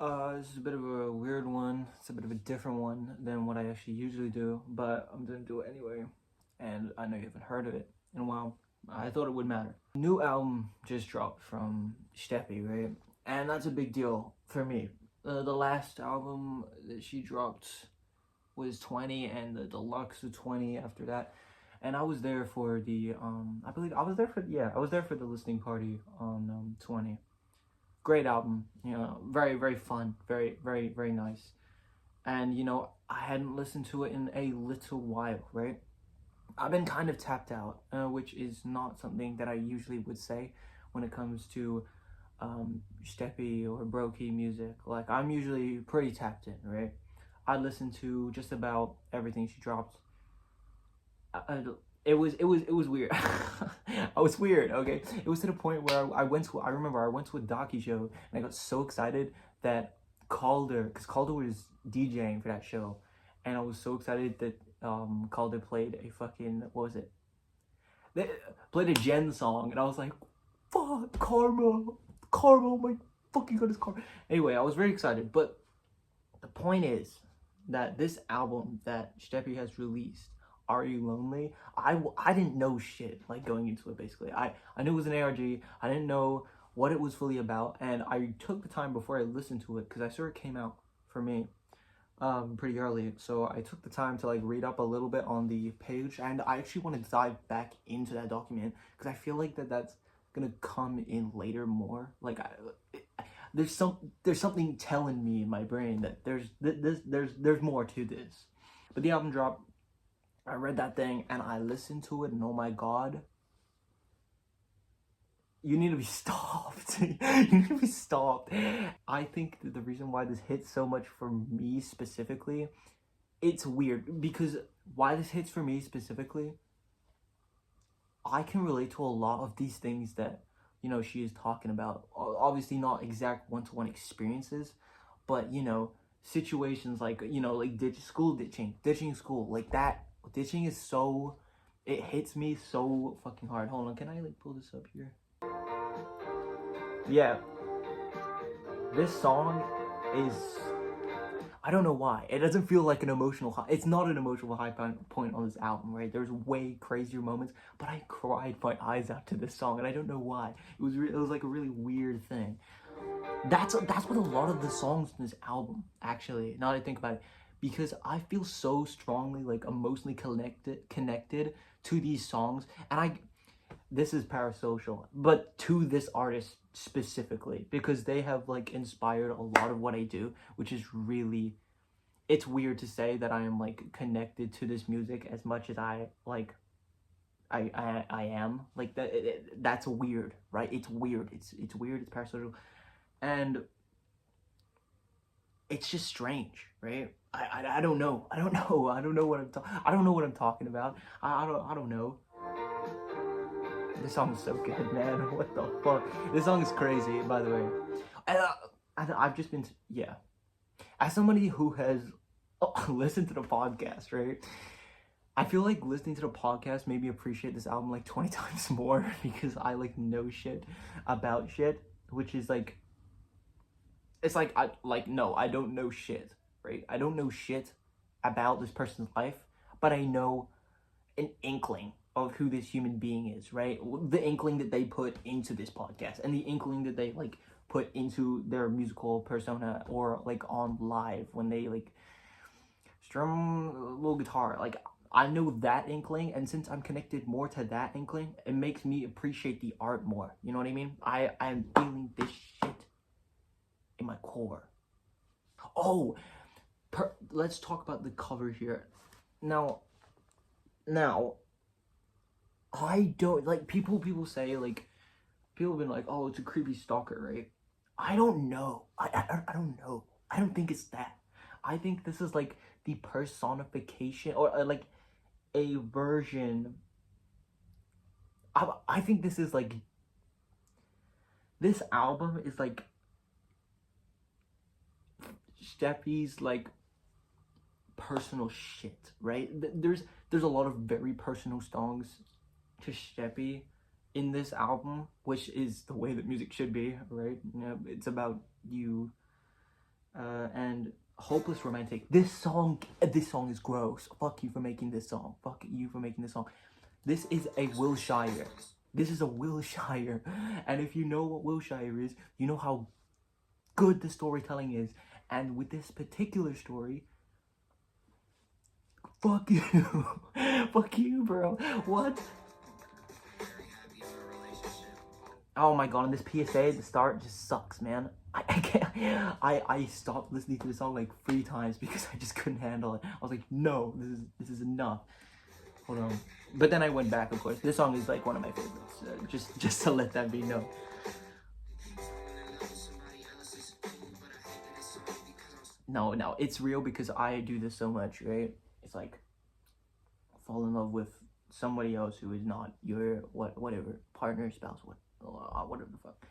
This is a bit of a weird one. It's a bit of a different one than what I actually usually do, but I'm gonna do it anyway. And I know you haven't heard of it in a while. I thought it would matter. New album just dropped from Shteppi, right? And that's a big deal for me. The last album that she dropped was 20, and the deluxe was 20 after that. And I was there for the I believe I was there for I was there for the listening party on 20. Great album, very very fun, very nice. And I hadn't listened to it in a little while, right? I've been kind of tapped out, which is not something that I usually would say when it comes to shteppi or brokey music. Like, I'm usually pretty tapped in, right? I listen to just about everything she drops. It was weird. I was weird. Okay, it was to the point where I remember I went to a Docky show and I got so excited that because Calder was DJing for that show, and I was so excited that Calder played a fucking, what was it? They played a Jen song, and I was like, fuck, Karma, oh my fucking goodness, Karma. Anyway, I was very excited, but the point is that this album that Shteppi has released, Are You Lonely? I didn't know shit, like, going into it. Basically, I knew it was an ARG. I didn't know what it was fully about, and I took the time before I listened to it because I saw it came out for me pretty early, so I took the time to like read up a little bit on the page, and I actually want to dive back into that document because I feel like that's gonna come in later more. Like, there's something telling me in my brain that there's more to this. But the album dropped, I read that thing and I listened to it, and oh my god, you need to be stopped. You need to be stopped. I think that the reason why this hits so much for me specifically, it's weird because why this hits for me specifically, I can relate to a lot of these things that she is talking about. Obviously not exact one-to-one experiences, but situations like like ditching school, like that. Ditching is so, it hits me so fucking hard. Hold on, can I like pull this up here? Yeah, this song is, I don't know why. It doesn't feel like an emotional high. It's not an emotional high point on this album, right? There's way crazier moments, but I cried my eyes out to this song, and I don't know why. It was like a really weird thing. That's what a lot of the songs in this album, actually, now that I think about it, because I feel so strongly, like, emotionally connected to these songs, and this is parasocial, but to this artist specifically, because they have like inspired a lot of what I do, which is really, it's weird to say that I am like connected to this music as much as I like I am like that. That's weird, right? It's weird. It's weird. It's parasocial, and it's just strange, right? I don't know. I don't know. I don't know what I don't know what I'm talking about. I don't know. This song is so good, man. What the fuck? This song is crazy, by the way. And I've just been, yeah. As somebody who has listened to the podcast, right? I feel like listening to the podcast made me appreciate this album like 20 times more because I like know shit about shit, which is like, it's like, no, I don't know shit, right? I don't know shit about this person's life, but I know an inkling of who this human being is, right? The inkling that they put into this podcast, and the inkling that they like put into their musical persona, or like on live when they like strum a little guitar. Like, I know that inkling, and since I'm connected more to that inkling, it makes me appreciate the art more. You know what I mean? I'm feeling this shit in my core. Oh, let's talk about the cover here. Now, I don't like, people say, like, people have been like, oh, it's a creepy stalker, right? I don't know. I don't know. I don't think it's that. I think this is like the personification, or like a version. I think this is like, this album is like Shteppi's like personal shit, right? There's a lot of very personal songs to Shteppi in this album, which is the way that music should be, right? It's about you and Hopeless Romantic. This song is gross. Fuck you for making this song. Fuck you for making this song. This is a Wilshire. This is a Wilshire. And if you know what Wilshire is, you know how good the storytelling is. And with this particular story, fuck you. Fuck you, bro. What? Oh my god, and this PSA at the start just sucks, man. I can't. I stopped listening to the song like 3 times because I just couldn't handle it. I was like, no, this is enough. Hold on. But then I went back, of course. This song is like one of my favorites. Just to let that be known. No, it's real because I do this so much, right? It's like fall in love with somebody else who is not your whatever partner, spouse, whatever the fuck.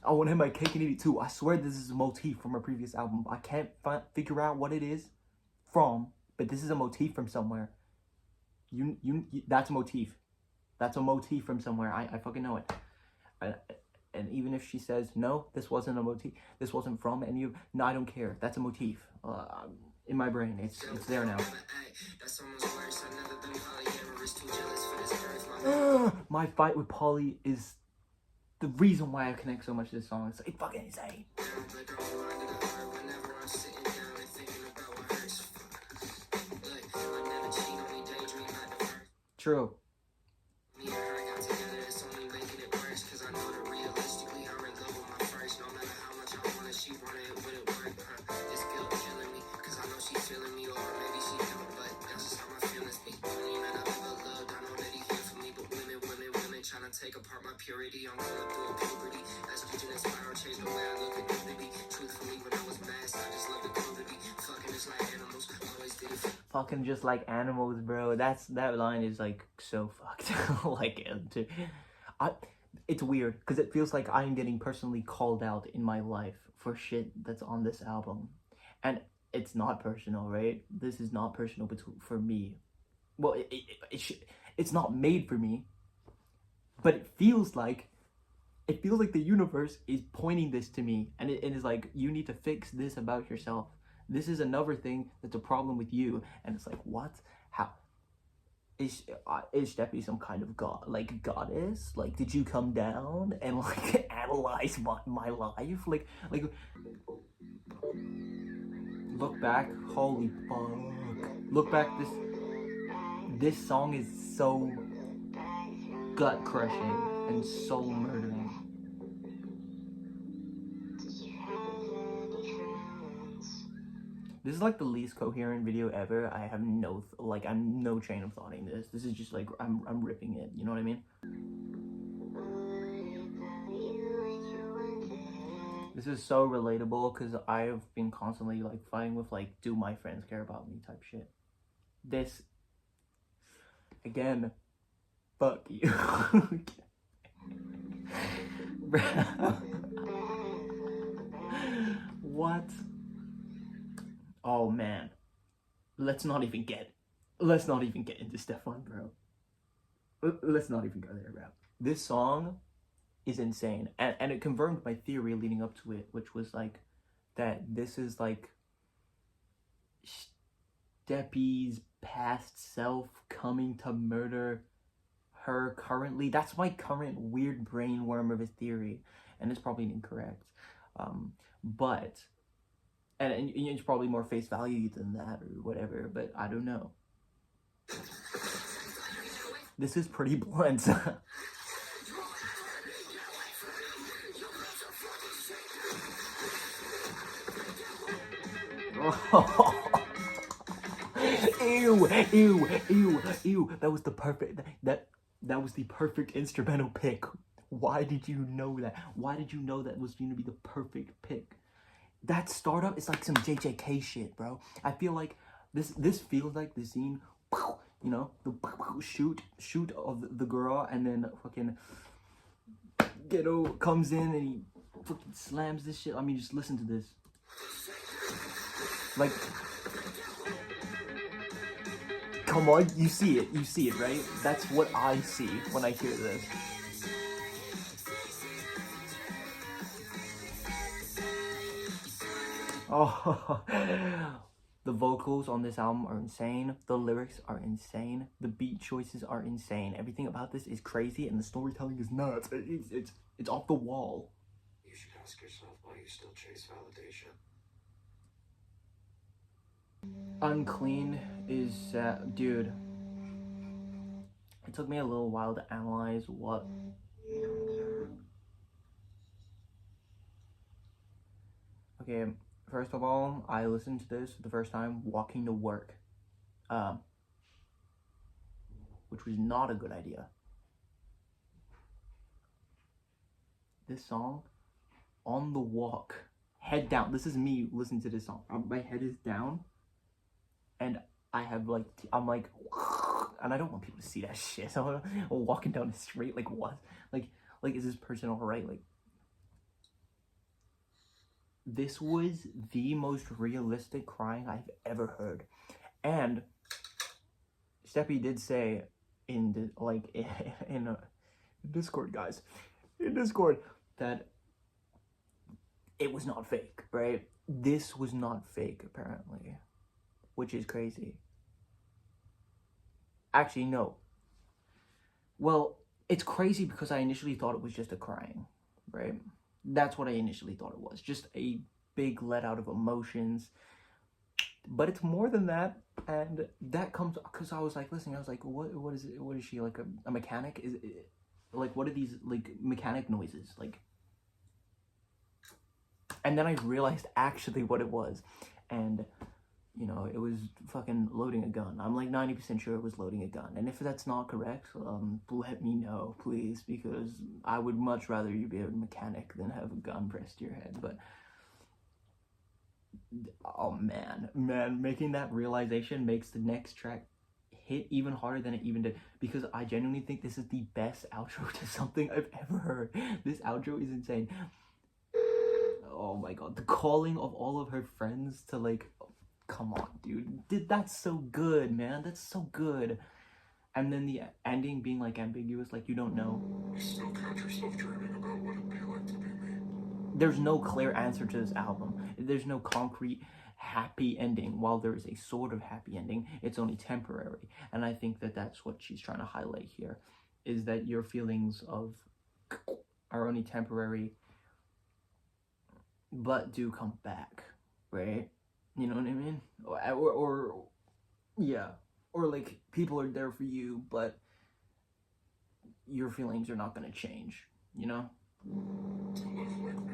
I want to have my cake and eat it too. I swear this is a motif from a previous album. I can't figure out what it is from, but this is a motif from somewhere. You that's a motif. That's a motif from somewhere. I fucking know it. And even if she says no, this wasn't a motif. This wasn't from any of. No, I don't care. That's a motif. In my brain, it's there now. My fight with Polly is the reason why I connect so much to this song. It's fucking insane. True. Take apart my purity, I'm going through puberty. As a next spiral, change the way I look at dignity. Truthfully, when I was masked, I just love the community. Fucking just like animals, always did it. Fucking just like animals, bro. That line is like so fucked. Like, it's weird because it feels like I'm getting personally called out in my life for shit that's on this album, and it's not personal, right? This is not personal, but for me, well, it's not made for me. But it feels like the universe is pointing this to me, and it is like, you need to fix this about yourself. This is another thing that's a problem with you. And it's like, what? How? Is shteppi some kind of goddess? Like, did you come down and like analyze my life? Like look back, holy fuck. Look back, this song is so gut crushing and soul murdering. This is like the least coherent video ever. I have I'm no train of thought in this. This is just like I'm ripping it. You know what I mean? This is so relatable because I've been constantly like fighting with like, do my friends care about me type shit. This again. Fuck you. What? Oh man. Let's not even get into Stefan, bro. Let's not even go there, bro. This song is insane. And it confirmed my theory leading up to it, which was like that this is like Shteppi's past self coming to murder her currently. That's my current weird brain worm of a theory, and it's probably incorrect, but and it's probably more face value than that or whatever, but I don't know. This is pretty blunt. Ew. That was the perfect, that was the perfect instrumental pick. Why did you know that? Why did you know that was going to be the perfect pick? That startup is like some JJK shit, bro. I feel like this feels like the scene, you know, the shoot of the girl, and then fucking Ghetto comes in and he fucking slams this shit. I mean, just listen to this. Like, come on, you see it, right? That's what I see when I hear this. Oh, the vocals on this album are insane. The lyrics are insane. The beat choices are insane. Everything about this is crazy, and the storytelling is nuts. It's off the wall. You should ask yourself why you still chase validation. Unclean is, dude. It took me a little while to analyze what. Okay, first of all, I listened to this for the first time walking to work, which was not a good idea. This song, on the walk, head down. This is me listening to this song. My head is down, and I'm like, and I don't want people to see that shit. So I'm walking down the street, like what? Like is this person alright? Like, this was the most realistic crying I've ever heard, and Shteppi did say in the, like in Discord, guys, in Discord, that it was not fake, right? This was not fake, apparently, which is crazy. Actually, no. Well, it's crazy because I initially thought it was just a crying, right? That's what I initially thought it was, just a big let out of emotions. But it's more than that, and that comes because I was like listening. I was like, what is it? What is she, like a mechanic? Is it, like, what are these like mechanic noises like? And then I realized actually what it was, and you know, it was fucking loading a gun. I'm like 90% sure it was loading a gun, and if that's not correct, let me know, please, because I would much rather you be a mechanic than have a gun pressed to your head. But oh man, making that realization makes the next track hit even harder than it even did, because I genuinely think this is the best outro to something I've ever heard. This outro is insane. Oh my god, the calling of all of her friends to, like, come on, dude, that's so good, man. That's so good. And then the ending being like ambiguous, like you don't know. You still catch yourself dreaming about what it'd be like to be me. There's no clear answer to this album. There's no concrete happy ending. While there is a sort of happy ending, it's only temporary. And I think that that's what she's trying to highlight here, is that your feelings of are only temporary, but do come back, right? You know what I mean? Or yeah, or like people are there for you, but your feelings are not going to change, you know? To live like me.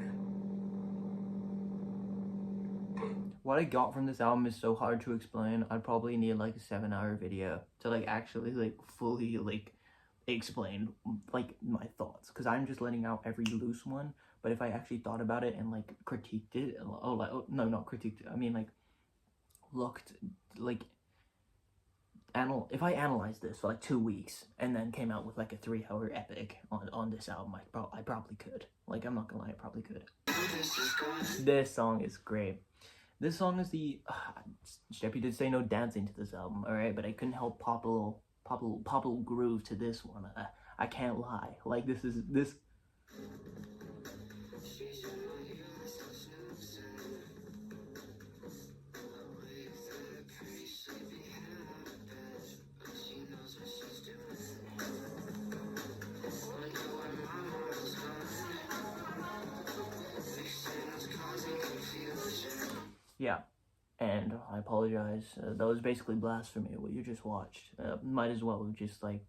What I got from this album is so hard to explain. I'd probably need like a 7-hour video to like actually like fully like explain like my thoughts, because I'm just letting out every loose one. But if I actually thought about it and like critiqued it, no, not critiqued it, I mean like looked like if I analyzed this for like 2 weeks and then came out with like a 3-hour epic on this album, I probably could. Like, I'm not gonna lie, I probably could. This song is great. This song is the Shteppi did say no dancing to this album, all right, but I couldn't help pop a little groove to this one. I can't lie. Like, this. Yeah, and I apologize. That was basically blasphemy, what you just watched. Might as well have just, like,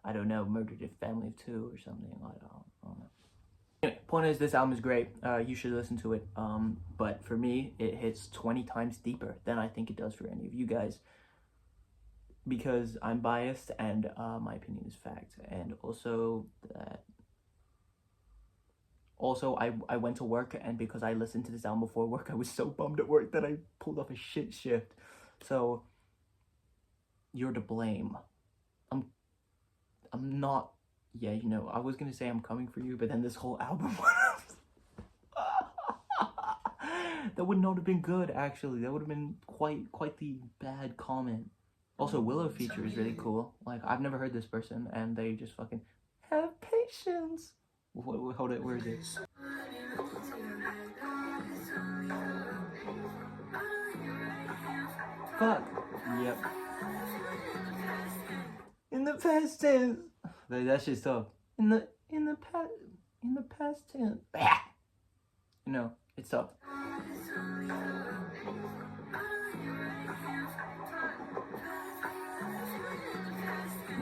I don't know, murdered a family of 2 or something. I don't know. Anyway, point is, this album is great. You should listen to it. But for me, it hits 20 times deeper than I think it does for any of you guys, because I'm biased and my opinion is fact. And also that I went to work, and because I listened to this album before work, I was so bummed at work that I pulled off a shit shift. So you're to blame. I'm not, yeah, you know, I was gonna say I'm coming for you, but then this whole album that would not have been good, actually. That would have been quite the bad comment. Also, Willow feature is really cool. Like, I've never heard this person, and they just fucking have patience. Hold it, where is it? Fuck. Yep. In the past tense. That shit's tough. In the past tense. You know, it's tough.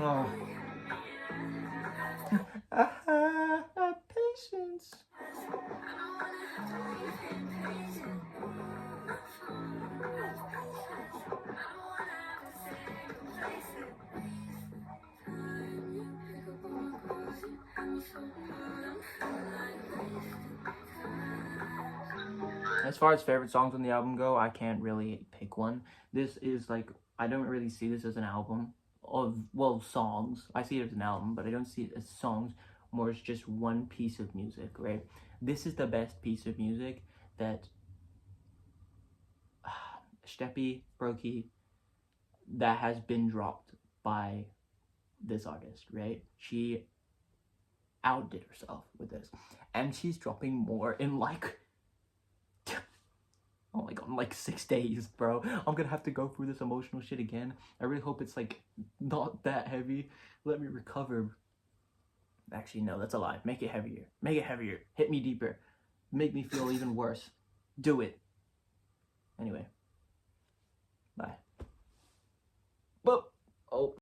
Oh. I have patience. As far as favorite songs on the album go, I can't really pick one. This is like, I don't really see this as an album of, well, songs. I see it as an album, but I don't see it as songs, more as just one piece of music, right? This is the best piece of music that shteppi, Brokey, that has been dropped by this artist, right? She outdid herself with this, and she's dropping more in like, oh my god, in like 6 days, bro. I'm gonna have to go through this emotional shit again. I really hope it's like not that heavy. Let me recover. Actually, no, that's a lie. Make it heavier. Make it heavier. Hit me deeper. Make me feel even worse. Do it. Anyway. Bye. But, oh.